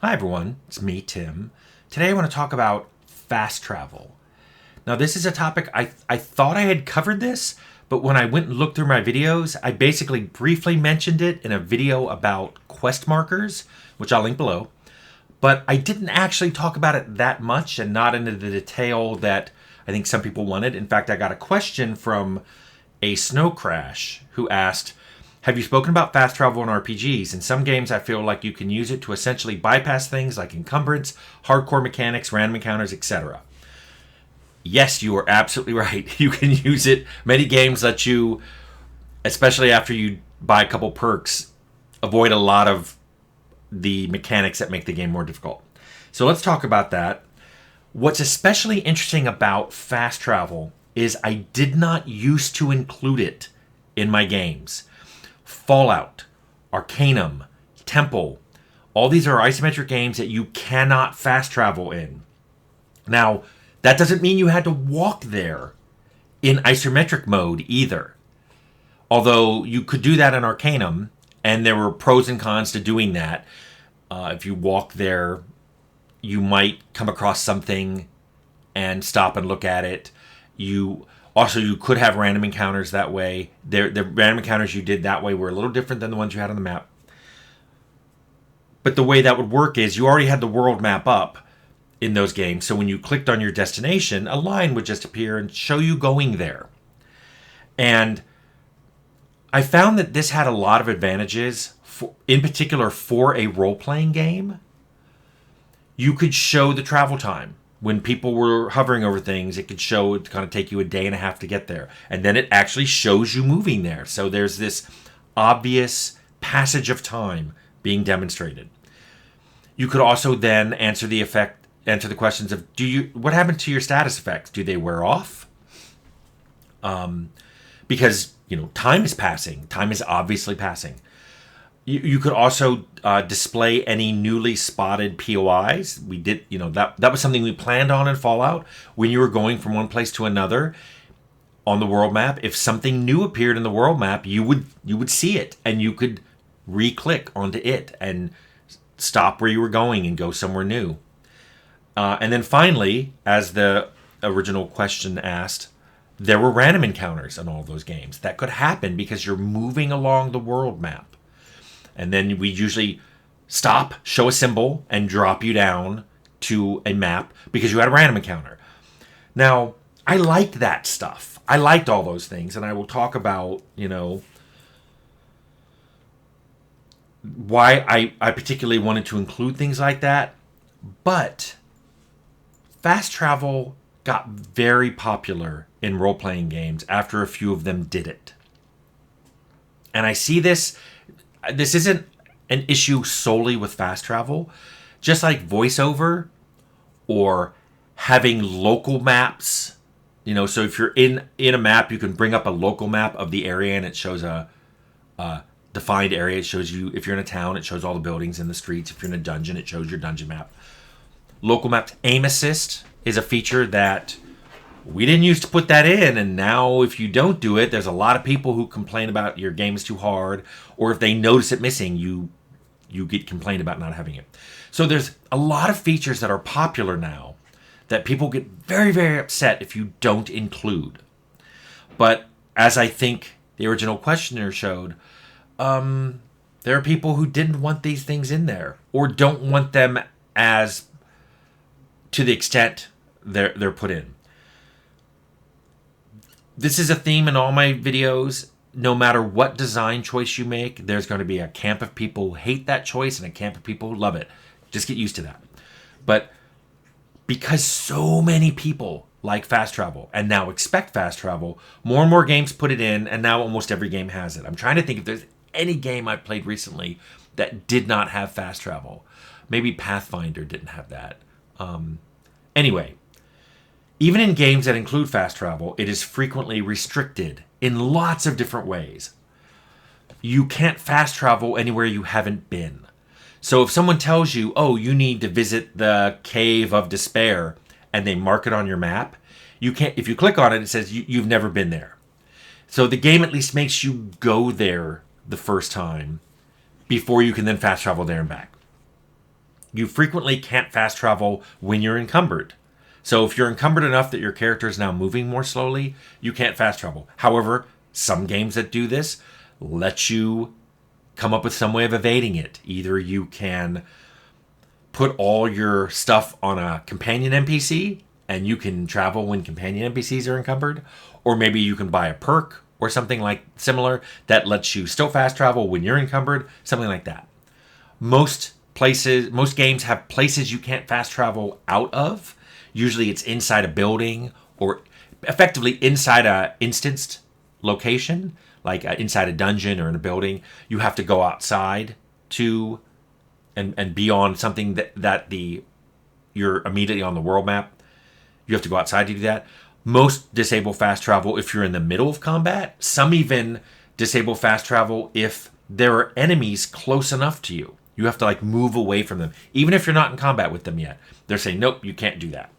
Hi everyone, it's me, Tim. Today I want to talk about fast travel. Now this is a topic I thought I had covered this, but when I went and looked through my videos, I basically briefly mentioned it in a video about quest markers, which I'll link below. But I didn't actually talk about it that much and not into the detail that I think some people wanted. In fact, I got a question from a Snow Crash who asked, have you spoken about fast travel in RPGs? In some games, I feel like you can use it to essentially bypass things like encumbrance, hardcore mechanics, random encounters, etc. Yes, you are absolutely right. You can use it. Many games let you, especially after you buy a couple perks, avoid a lot of the mechanics that make the game more difficult. So let's talk about that. What's especially interesting about fast travel is I did not used to include it in my games. Fallout, Arcanum, Temple, all these are isometric games that you cannot fast travel in. Now, that doesn't mean you had to walk there in isometric mode either. Although you could do that in Arcanum, and there were pros and cons to doing that. If you walk there, you might come across something and stop and look at it. You could have random encounters that way. The random encounters you did that way were a little different than the ones you had on the map. But the way that would work is you already had the world map up in those games. So when you clicked on your destination, a line would just appear and show you going there. And I found that this had a lot of advantages, in particular for a role-playing game. You could show the travel time. When people were hovering over things, it could show it kind of take you a day and a half to get there. And then it actually shows you moving there. So there's this obvious passage of time being demonstrated. You could also then answer the questions of what happened to your status effects? Do they wear off? Because time is passing. Time is obviously passing. You could also display any newly spotted POIs. We did, that was something we planned on in Fallout. When you were going from one place to another on the world map, if something new appeared in the world map, you would see it, and you could re-click onto it and stop where you were going and go somewhere new. And then finally, as the original question asked, there were random encounters in all of those games. That could happen because you're moving along the world map. And then we usually stop, show a symbol, and drop you down to a map because you had a random encounter. Now, I liked that stuff. I liked all those things, and I will talk about, why I particularly wanted to include things like that. But fast travel got very popular in role-playing games after a few of them did it. And I see this isn't an issue solely with fast travel. Just like voiceover or having local maps, so if you're in a map, you can bring up a local map of the area and it shows a defined area. It shows you, if you're in a town, it shows all the buildings and the streets. If you're in a dungeon, it shows your dungeon map. Local maps. Aim assist is a feature that we didn't used to put that in, and now if you don't do it, there's a lot of people who complain about your game is too hard, or if they notice it missing, you get complained about not having it. So there's a lot of features that are popular now that people get very, very upset if you don't include. But as I think the original questioner showed, there are people who didn't want these things in there, or don't want them as to the extent they're put in. This is a theme in all my videos. No matter what design choice you make, there's going to be a camp of people who hate that choice and a camp of people who love it. Just get used to that. But because so many people like fast travel and now expect fast travel, more and more games put it in, and now almost every game has it. I'm trying to think if there's any game I played recently that did not have fast travel. Maybe Pathfinder didn't have that. Anyway, even in games that include fast travel, it is frequently restricted in lots of different ways. You can't fast travel anywhere you haven't been. So if someone tells you, oh, you need to visit the Cave of Despair, and they mark it on your map, you can't. If you click on it, it says you've never been there. So the game at least makes you go there the first time before you can then fast travel there and back. You frequently can't fast travel when you're encumbered. So if you're encumbered enough that your character is now moving more slowly, you can't fast travel. However, some games that do this let you come up with some way of evading it. Either you can put all your stuff on a companion NPC and you can travel when companion NPCs are encumbered, or maybe you can buy a perk or something like similar that lets you still fast travel when you're encumbered, something like that. Most games have places you can't fast travel out of. Usually it's inside a building or effectively inside a instanced location, like inside a dungeon or in a building. You have to go outside to and be on something that you're immediately on the world map. You have to go outside to do that. Most disable fast travel if you're in the middle of combat. Some even disable fast travel if there are enemies close enough to you. You have to like move away from them, even if you're not in combat with them yet. They're saying, nope, you can't do that.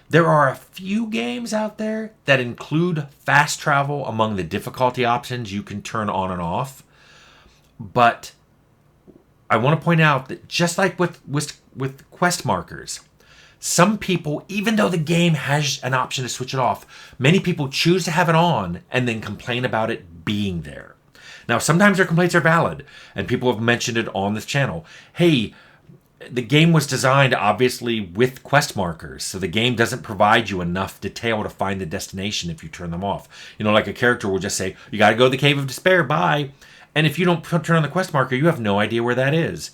There are a few games out there that include fast travel among the difficulty options you can turn on and off. But I want to point out that just like with quest markers, some people, even though the game has an option to switch it off, many people choose to have it on and then complain about it being there. Now, sometimes their complaints are valid, and people have mentioned it on this channel. Hey, the game was designed, obviously, with quest markers, so the game doesn't provide you enough detail to find the destination if you turn them off. You know, like a character will just say, you got to go to the Cave of Despair, bye. And if you don't turn on the quest marker, you have no idea where that is.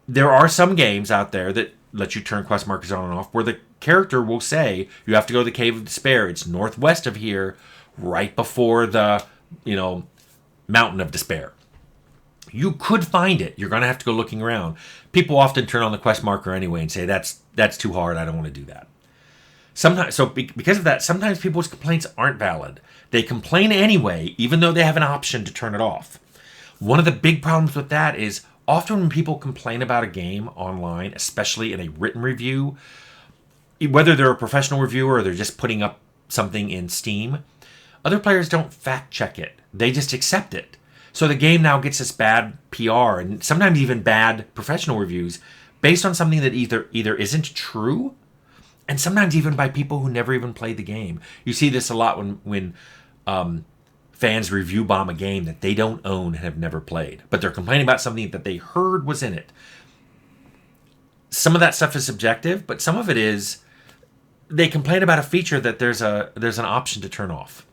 There are some games out there that let you turn quest markers on and off where the character will say, you have to go to the Cave of Despair. It's northwest of here, right before the, Mountain of Despair. You could find it. You're going to have to go looking around. People often turn on the quest marker anyway and say, that's too hard. I don't want to do that. Because of that, sometimes people's complaints aren't valid. They complain anyway, even though they have an option to turn it off. One of the big problems with that is often when people complain about a game online, especially in a written review, whether they're a professional reviewer or they're just putting up something in Steam, other players don't fact check it. They just accept it. So the game now gets this bad PR and sometimes even bad professional reviews based on something that either isn't true, and sometimes even by people who never even played the game. You see this a lot when fans review bomb a game that they don't own and have never played, but they're complaining about something that they heard was in it. Some of that stuff is subjective, but some of it is they complain about a feature that there's an option to turn off.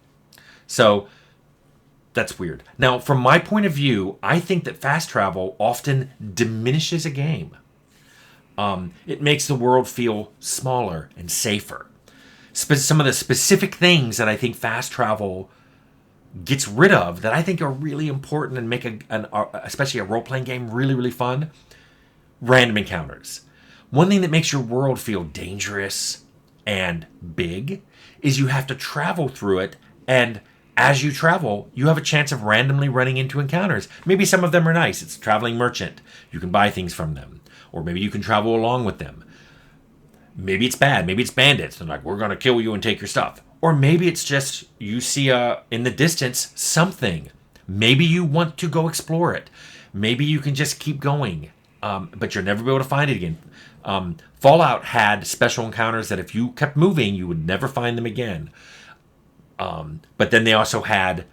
So that's weird. Now, from my point of view, I think that fast travel often diminishes a game. It makes the world feel smaller and safer. Some of the specific things that I think fast travel gets rid of that I think are really important and make especially a role-playing game really, really fun. Random encounters. One thing that makes your world feel dangerous and big is you have to travel through it, and as you travel, you have a chance of randomly running into encounters. Maybe some of them are nice. It's a traveling merchant. You can buy things from them. Or maybe you can travel along with them. Maybe it's bad. Maybe it's bandits. They're like, we're going to kill you and take your stuff. Or maybe it's just you see in the distance something. Maybe you want to go explore it. Maybe you can just keep going, but you'll never be able to find it again. Fallout had special encounters that if you kept moving, you would never find them again. But then they also had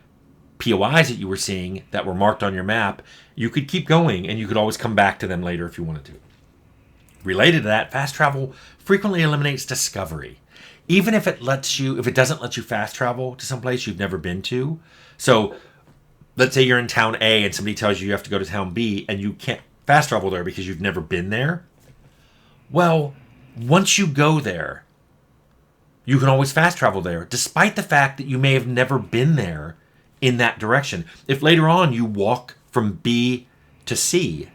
POIs that you were seeing that were marked on your map. You could keep going, and you could always come back to them later if you wanted to. Related to that, fast travel frequently eliminates discovery. Even if it doesn't let you fast travel to some place you've never been to. So let's say you're in town A and somebody tells you have to go to town B and you can't fast travel there because you've never been there. Well, once you go there, you can always fast travel there, despite the fact that you may have never been there in that direction. If later on you walk from B to C,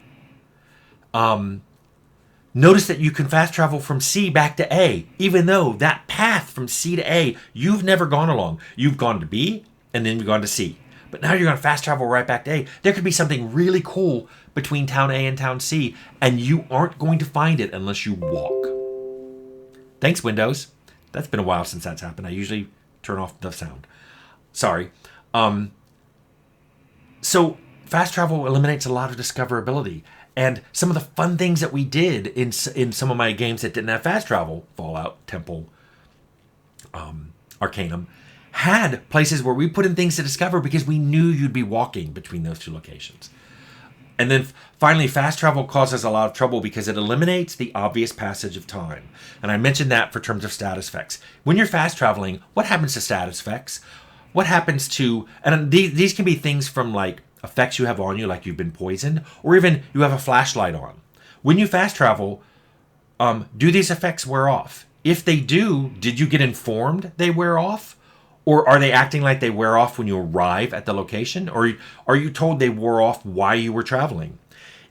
notice that you can fast travel from C back to A, even though that path from C to A, you've never gone along. You've gone to B, and then you've gone to C. But now you're going to fast travel right back to A. There could be something really cool between town A and town C, and you aren't going to find it unless you walk. Thanks, Windows. That's been a while since that's happened. I usually turn off the sound. Sorry. So fast travel eliminates a lot of discoverability. And some of the fun things that we did in some of my games that didn't have fast travel, Fallout, Temple, Arcanum, had places where we put in things to discover because we knew you'd be walking between those two locations. And then finally, fast travel causes a lot of trouble because it eliminates the obvious passage of time. And I mentioned that for terms of status effects. When you're fast traveling, what happens to status effects? What happens to, and these can be things from like effects you have on you, like you've been poisoned, or even you have a flashlight on. When you fast travel, do these effects wear off? If they do, did you get informed they wear off? Or are they acting like they wear off when you arrive at the location? Or are you told they wore off while you were traveling?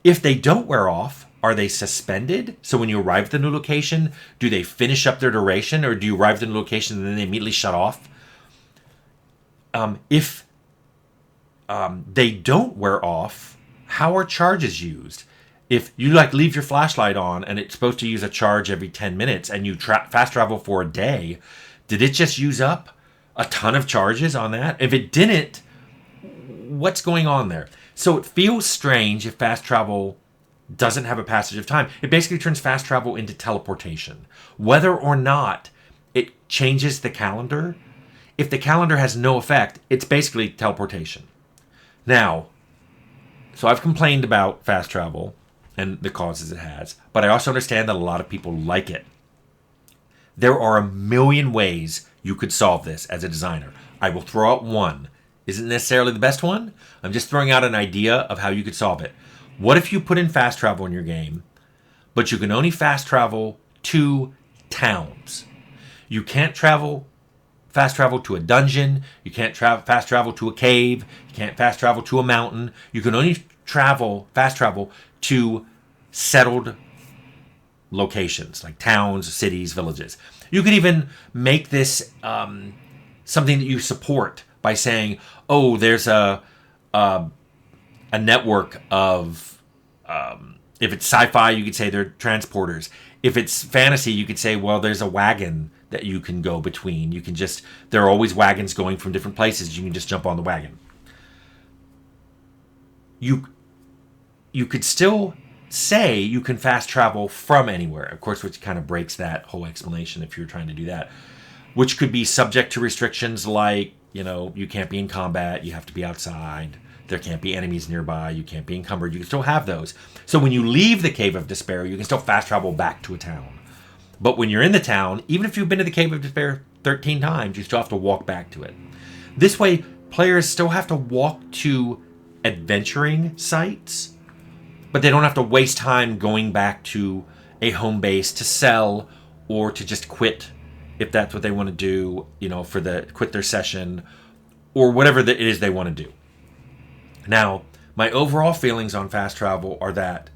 If they don't wear off, are they suspended? So when you arrive at the new location, do they finish up their duration? Or do you arrive at the new location and then they immediately shut off? If they don't wear off, how are charges used? If you leave your flashlight on and it's supposed to use a charge every 10 minutes and you fast travel for a day, did it just use up a ton of charges on that? If it didn't, what's going on there? So it feels strange if fast travel doesn't have a passage of time. It basically turns fast travel into teleportation. Whether or not it changes the calendar, if the calendar has no effect, it's basically teleportation. Now, so I've complained about fast travel and the causes it has, but I also understand that a lot of people like it. There are a million ways you could solve this as a designer. I will throw out one. Isn't necessarily the best one. I'm just throwing out an idea of how you could solve it. What if you put in fast travel in your game, but you can only fast travel to towns? You can't fast travel to a dungeon. You can't fast travel to a cave. You can't fast travel to a mountain. You can only fast travel to settled locations like towns, cities, villages. You could even make this something that you support by saying, oh, there's a network of, if it's sci-fi, you could say they're transporters. If it's fantasy, you could say, well, there's a wagon that you can go between. There are always wagons going from different places. You can just jump on the wagon. You could still say you can fast travel from anywhere, of course, which kind of breaks that whole explanation if you're trying to do that, which could be subject to restrictions like, you can't be in combat, you have to be outside, there can't be enemies nearby, you can't be encumbered. You can still have those. So when you leave the Cave of Despair, you can still fast travel back to a town. But when you're in the town, even if you've been to the Cave of Despair 13 times, you still have to walk back to it. This way, players still have to walk to adventuring sites, but they don't have to waste time going back to a home base to sell or to just quit if that's what they want to do, quit their session or whatever it is they want to do. Now, my overall feelings on fast travel are that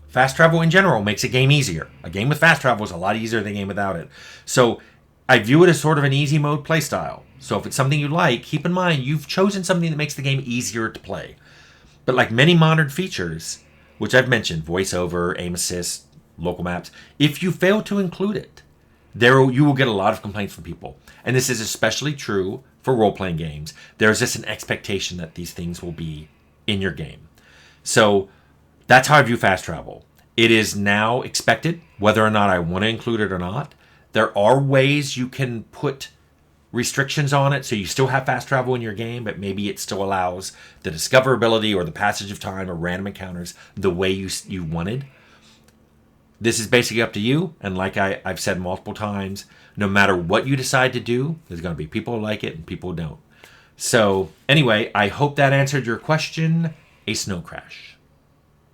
fast travel in general makes a game easier. A game with fast travel is a lot easier than a game without it. So I view it as sort of an easy mode playstyle. So if it's something you like, keep in mind you've chosen something that makes the game easier to play. But like many modern features, which I've mentioned, voiceover, aim assist, local maps, if you fail to include it, you will get a lot of complaints from people. And this is especially true for role-playing games. There's just an expectation that these things will be in your game. So that's how I view fast travel. It is now expected, whether or not I want to include it or not. There are ways you can put restrictions on it, so you still have fast travel in your game, but maybe it still allows the discoverability or the passage of time or random encounters the way you wanted. This is basically up to you, and like I've said multiple times, no matter what you decide to do, there's going to be people who like it and people who don't. So anyway, I hope that answered your question. A snow crash.